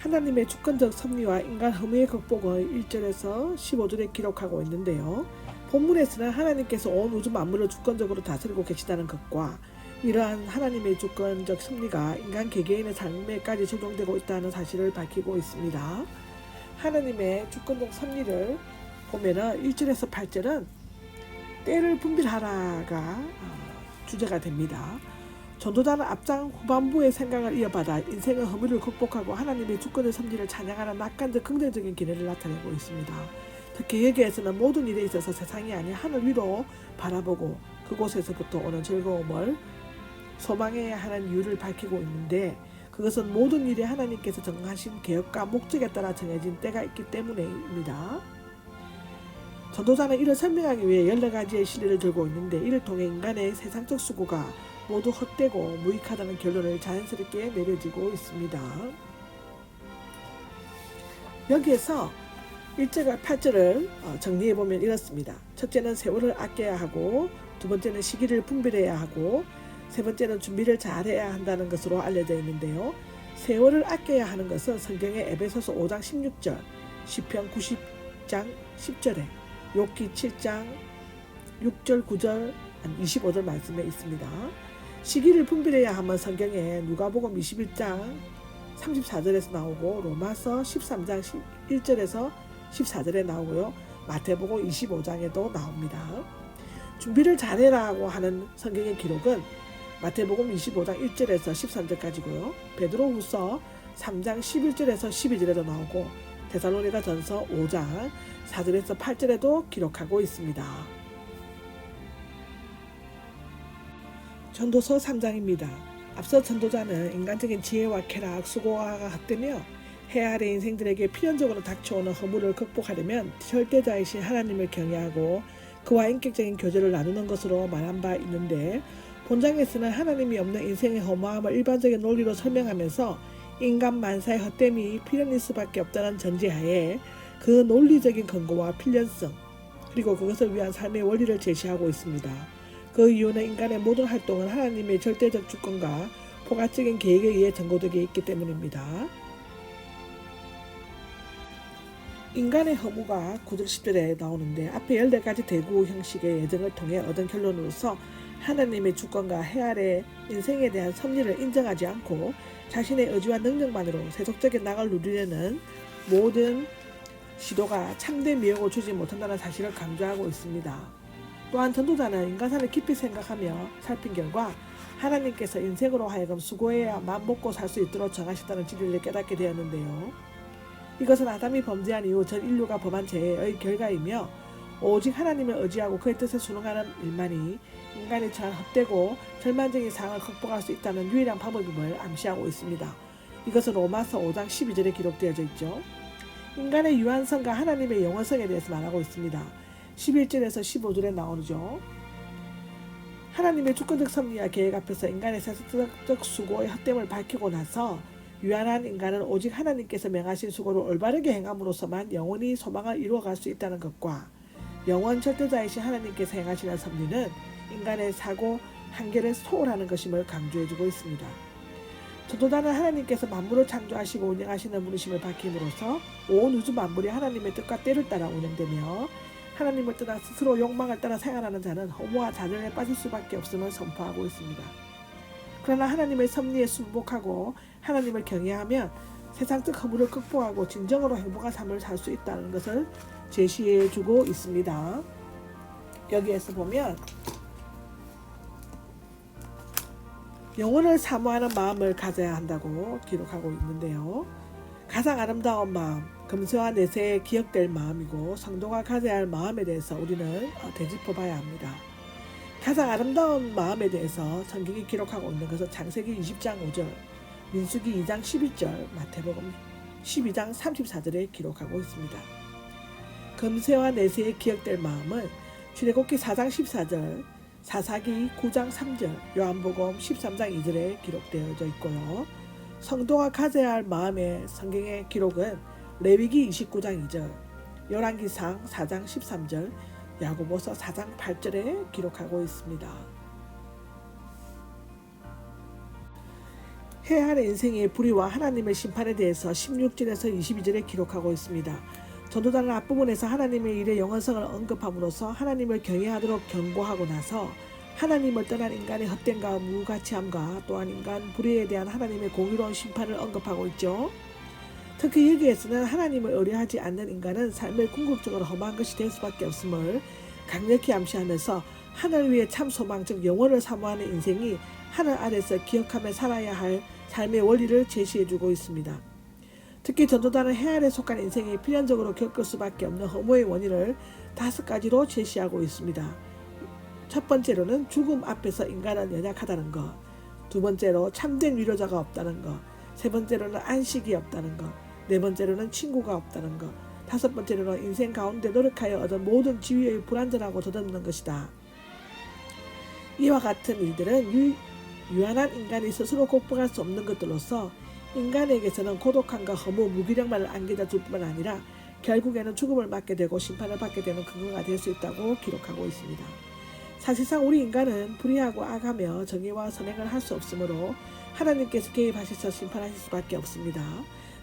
하나님의 주권적 섭리와 인간 허무의 극복을 1절에서 15절에 기록하고 있는데요. 본문에서는 하나님께서 온 우주 만물을 주권적으로 다스리고 계시다는 것과 이러한 하나님의 주권적 섭리가 인간 개개인의 삶에까지 적용되고 있다는 사실을 밝히고 있습니다. 하나님의 주권적 섭리를 보면은 1절에서 8절은 때를 분별하라가 주제가 됩니다. 전도자는 앞장 후반부의 생각을 이어받아 인생의 허물을 극복하고 하나님의 주권의 섭리를 찬양하는 낙관적 긍정적인 기능을 나타내고 있습니다. 특히 여기에서는 모든 일에 있어서 세상이 아닌 하늘 위로 바라보고 그곳에서부터 오는 즐거움을 소망해야 하는 이유를 밝히고 있는데, 그것은 모든 일에 하나님께서 정하신 계획과 목적에 따라 정해진 때가 있기 때문입니다. 전도자는 이를 설명하기 위해 여러 가지의 실리를 들고 있는데, 이를 통해 인간의 세상적 수고가 모두 헛되고 무익하다는 결론을 자연스럽게 내려지고 있습니다. 여기에서 1절과 8절을 정리해보면 이렇습니다. 첫째는 세월을 아껴야 하고, 두 번째는 시기를 분별해야 하고, 세 번째는 준비를 잘해야 한다는 것으로 알려져 있는데요. 세월을 아껴야 하는 것은 성경의 에베소서 5장 16절, 시편 90장 10절에, 욥기 7장 6절 9절 25절 말씀에 있습니다. 시기를 분별해야 하면 성경에 누가복음 21장 34절에서 나오고, 로마서 13장 1절에서 14절에 나오고요. 마태복음 25장에도 나옵니다. 준비를 잘해라고 하는 성경의 기록은 마태복음 25장 1절에서 13절까지고요. 베드로후서 3장 11절에서 12절에도 나오고, 데살로니가전서 5장 4절에서 8절에도 기록하고 있습니다. 전도서 3장입니다. 앞서 전도자는 인간적인 지혜와 쾌락, 수고가 헛되며 해 아래 인생들에게 필연적으로 닥쳐오는 허물을 극복하려면 절대자이신 하나님을 경외하고 그와 인격적인 교제를 나누는 것으로 말한 바 있는데, 본장에서는 하나님이 없는 인생의 허무함을 일반적인 논리로 설명하면서 인간 만사의 헛됨이 필연일 수밖에 없다는 전제하에 그 논리적인 근거와 필연성, 그리고 그것을 위한 삶의 원리를 제시하고 있습니다. 그 이유는 인간의 모든 활동은 하나님의 절대적 주권과 포괄적인 계획에 의해 전고되어 있기 때문입니다. 인간의 허무가 9절 10절에 나오는데, 앞에 14가지 대구 형식의 예정을 통해 얻은 결론으로서 하나님의 주권과 해 아래 인생에 대한 섭리를 인정하지 않고 자신의 의지와 능력만으로 세속적인 낙을 누리려는 모든 시도가 참된 미혹을 주지 못한다는 사실을 강조하고 있습니다. 또한 전도자는 인간사를 깊이 생각하며 살핀 결과 하나님께서 인생으로 하여금 수고해야만 먹고 살 수 있도록 정하셨다는 진리를 깨닫게 되었는데요. 이것은 아담이 범죄한 이후 전 인류가 범한 죄의 결과이며, 오직 하나님을 의지하고 그의 뜻에 순응하는 일만이 인간이 처한 헛되고 절망적인 상황을 극복할 수 있다는 유일한 방법임을 암시하고 있습니다. 이것은 로마서 5장 12절에 기록되어져 있죠. 인간의 유한성과 하나님의 영원성에 대해서 말하고 있습니다. 11절에서 15절에 나오죠. 하나님의 주권적 섭리와 계획 앞에서 인간의 세속적 수고의 헛됨을 밝히고 나서 유한한 인간은 오직 하나님께서 명하신 수고를 올바르게 행함으로써만 영원히 소망을 이루어갈 수 있다는 것과, 영원 절대자이신 하나님께서 행하시는 섭리는 인간의 사고 한계를 소홀하는 것임을 강조해주고 있습니다. 전도자는 하나님께서 만물을 창조하시고 운영하시는 분이심을 밝힘으로써 온 우주 만물이 하나님의 뜻과 때를 따라 운영되며, 하나님을 떠나 스스로 욕망을 따라 생활하는 자는 허무와 좌절에 빠질 수밖에 없음을 선포하고 있습니다. 그러나 하나님의 섭리에 순복하고 하나님을 경외하면 세상적 허물을 극복하고 진정으로 행복한 삶을 살 수 있다는 것을 제시해주고 있습니다. 여기에서 보면 영혼을 사모하는 마음을 가져야 한다고 기록하고 있는데요. 가장 아름다운 마음, 금세와 내세에 기억될 마음이고 성도가 가져야 할 마음에 대해서 우리는 되짚어봐야 합니다. 가장 아름다운 마음에 대해서 성경이 기록하고 있는 것은 창세기 20장 5절, 민수기 2장 11절, 마태복음 12장 34절에 기록하고 있습니다. 금세와 내세에 기억될 마음은 출애굽기 4장 14절, 사사기 9장 3절, 요한복음 13장 2절에 기록되어져 있고요. 성도가 가져야 할 마음의 성경의 기록은 레위기 29장 2절, 열왕기상 4장 13절, 야고보서 4장 8절에 기록하고 있습니다. 해 아래 인생의 불의와 하나님의 심판에 대해서 16절에서 22절에 기록하고 있습니다. 전도단은 앞부분에서 하나님의 일의 영원성을 언급함으로써 하나님을 경외하도록 경고하고 나서 하나님을 떠난 인간의 헛됨과 무가치함과 또한 인간 불의에 대한 하나님의 공의로운 심판을 언급하고 있죠. 특히 여기에서는 하나님을 의뢰하지 않는 인간은 삶을 궁극적으로 험한 것이 될 수밖에 없음을 강력히 암시하면서 하늘 위에 참 소망 즉 영원을 사모하는 인생이 하늘 아래서 기억하며 살아야 할 삶의 원리를 제시해주고 있습니다. 특히 전도단은 해 아래 속한 인생이 필연적으로 겪을 수밖에 없는 허무의 원인을 5가지로 제시하고 있습니다. 첫 번째로는 죽음 앞에서 인간은 연약하다는 것, 두 번째로 참된 위로자가 없다는 것, 세 번째로는 안식이 없다는 것, 네 번째로는 친구가 없다는 것, 다섯 번째로는 인생 가운데 노력하여 얻은 모든 지위의 불완전하고 덧없는 것이다. 이와 같은 일들은 유한한 인간이 스스로 극복할 수 없는 것들로서 인간에게서는 고독함과 허무, 무기력만을 안겨다 줄 뿐만 아니라 결국에는 죽음을 맞게 되고 심판을 받게 되는 근거가 될 수 있다고 기록하고 있습니다. 사실상 우리 인간은 불의하고 악하며 정의와 선행을 할 수 없으므로 하나님께서 개입하셔서 심판하실 수밖에 없습니다.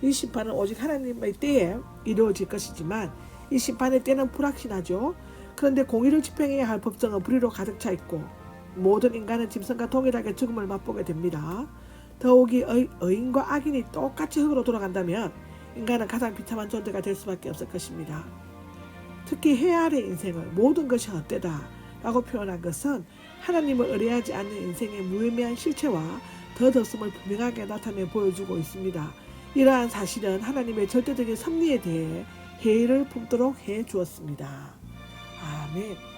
이 심판은 오직 하나님의 때에 이루어질 것이지만 이 심판의 때는 불확실하죠. 그런데 공의를 집행해야 할 법정은 불의로 가득 차 있고 모든 인간은 짐승과 동일하게 죽음을 맛보게 됩니다. 더욱이 의인과 악인이 똑같이 흙으로 돌아간다면 인간은 가장 비참한 존재가 될 수밖에 없을 것입니다. 특히 해 아래 인생을 모든 것이 헛되다 라고 표현한 것은 하나님을 의뢰하지 않는 인생의 무의미한 실체와 덧없음을 분명하게 나타내 보여주고 있습니다. 이러한 사실은 하나님의 절대적인 섭리에 대해 회의를 품도록 해 주었습니다. 아멘.